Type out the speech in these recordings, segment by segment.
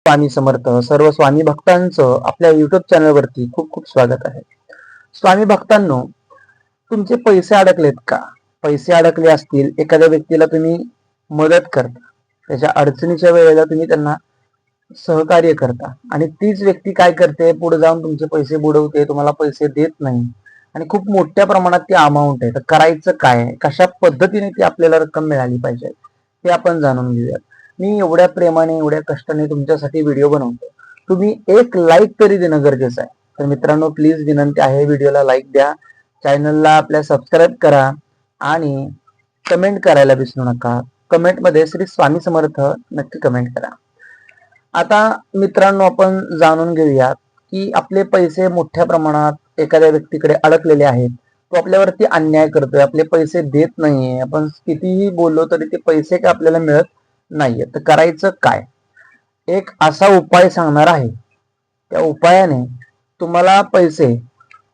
स्वामी समर्थ. सर्व स्वामी भक्तांचं आपल्या युट्यूब चॅनलवरती खूप खूप स्वागत आहे. स्वामी भक्तांनो, तुमचे पैसे अडकलेत का? पैसे अडकले असतील, एखाद्या व्यक्तीला तुम्ही मदत करता, त्याच्या अडचणीच्या वेळेला तुम्ही त्यांना सहकार्य करता आणि तीच व्यक्ती काय करते, पुढे जाऊन तुमचे पैसे बुडवते, तुम्हाला पैसे देत नाही आणि खूप मोठ्या प्रमाणात ती अमाऊंट आहे. तर करायचं काय? कशा पद्धतीने ती आपल्याला रक्कम मिळाली पाहिजे ते आपण जाणून घेऊयात. मी एवढ्या प्रेमाने एवढ्या कष्टाने तुमच्यासाठी व्हिडिओ बनवतो. तुम्ही एक लाईक तरी देणं गरजेचं आहे. तर मित्रांनो, प्लीज विनंती आहे, व्हिडिओला लाईक द्या, चॅनलला आपल्या सबस्क्राईब करा आणि कमेंट करायला विसरू नका. कमेंटमध्ये श्री स्वामी समर्थ नक्की कमेंट करा. आता मित्रांनो, आपण जाणून घेऊयात की आपले पैसे मोठ्या प्रमाणात एखाद्या व्यक्तीकडे अडकलेले आहेत. तो आपल्यावरती अन्याय करतोय, आपले पैसे देत नाहीये, आपण कितीही बोललो तरी ते पैसे काय आपल्याला मिळत नाहीये. तर करायचं काय? एक असा उपाय सांगणार आहे. त्या उपायाने तुम्हाला पैसे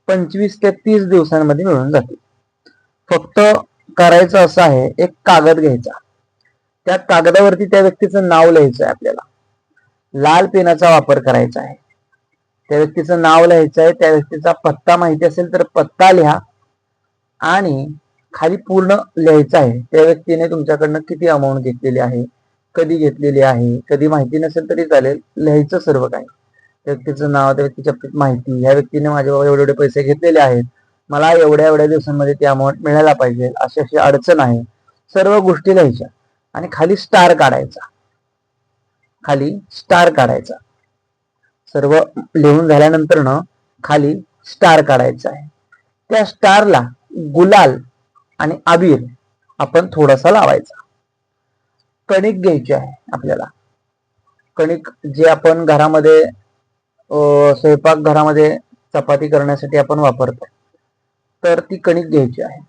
25 ते 30 दिवसांमध्ये मिळून जातील. फक्त करायचं असं आहे, एक कागद घ्यायचा, त्या कागदावरती त्या व्यक्तीचं नाव लिहायचं आहे. आपल्याला लाल पेनाचा वापर करायचा आहे. त्या व्यक्तीचं नाव लिहायचं आहे, त्या व्यक्तीचा पत्ता माहिती असेल तर पत्ता लिहा आणि खाली पूर्ण लिहायचं आहे त्या व्यक्तीने तुमच्याकडनं किती अमाऊंट घेतलेली आहे, कधी घेतलेली आहे, कधी माहिती नसेल तरी चालेल, लिहायचं सर्व काही. त्या व्यक्तीचं नाव, त्या व्यक्तीच्या माहिती, ह्या व्यक्तीने माझ्यावर एवढे एवढे पैसे घेतलेले आहेत, मला एवढ्या एवढ्या दिवसांमध्ये ती अमाऊंट मिळायला पाहिजे, अशी अशी अडचण आहे, सर्व गोष्टी लिहायच्या आणि खाली स्टार काढायचा. खाली स्टार काढायचा. सर्व लिहून झाल्यानंतर ना खाली स्टार काढायचा आहे. त्या स्टारला गुलाल आणि अबीर आपण थोडासा लावायचा. कणिक घ्यायची आहे आपल्याला. कणिक जे आपण घरामध्ये स्वयंपाक घरामध्ये चपाती करण्यासाठी आपण वापरतो, तर ती कणिक घ्यायची आहे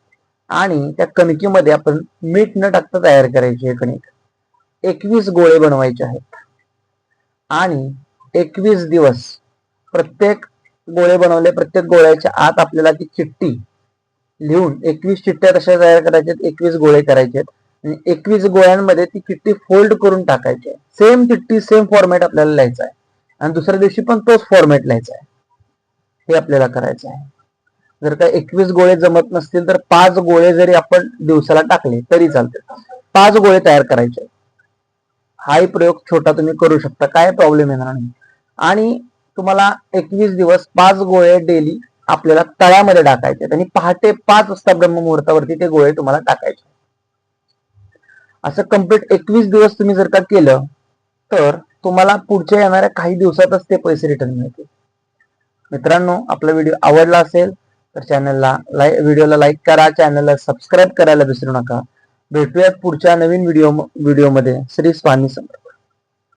आणि त्या कणिकीमध्ये आपण मीठ न टाकता तयार करायची आहे कणिक. 21 गोळे बनवायचे आहेत आणि 21 दिवस प्रत्येक गोळे बनवले, प्रत्येक गोळ्याच्या आत आपल्याला ती चिठ्ठी लिहून 21 चिठ्ठ्या तशा तयार करायच्या, 21 गोळे करायचे आणि 21 गोळ्यांमध्ये ती चिठ्ठी फोल्ड करून टाकायची आहे. सेम चिठ्ठी, सेम फॉर्मॅट आपल्याला लिहायचा आहे आणि दुसऱ्या दिवशी पण तोच फॉर्मॅट लिहायचा आहे. हे आपल्याला करायचं आहे. जर का 21 गोळे जमत नसतील तर 5 गोळे जरी आपण दिवसाला टाकले तरी चालते. 5 गोळे तयार करायचे. हाही प्रयोग छोटा तुम्ही करू शकता, काय प्रॉब्लेम येणार नाही. आणि तुम्हाला 21 दिवस 5 गोळे डेली आपल्याला तळ्यामध्ये टाकायचे आणि पहाटे 5 वाजता ब्रह्ममुहूर्तावरती ते गोळे तुम्हाला टाकायचे. असं कम्प्लीट 21 दिवस तुम्ही जर का केलं तर तुम्हाला पुढच्या येणाऱ्या काही दिवसातच ते पैसे रिटर्न मिळतील. मित्रांनो, आपला व्हिडिओ आवडला असेल तर व्हिडिओला लाईक करा, चॅनलला सबस्क्राईब करायला विसरू नका. भेटूयात पुढच्या नवीन व्हिडिओमध्ये. श्री स्वामी समर्थ.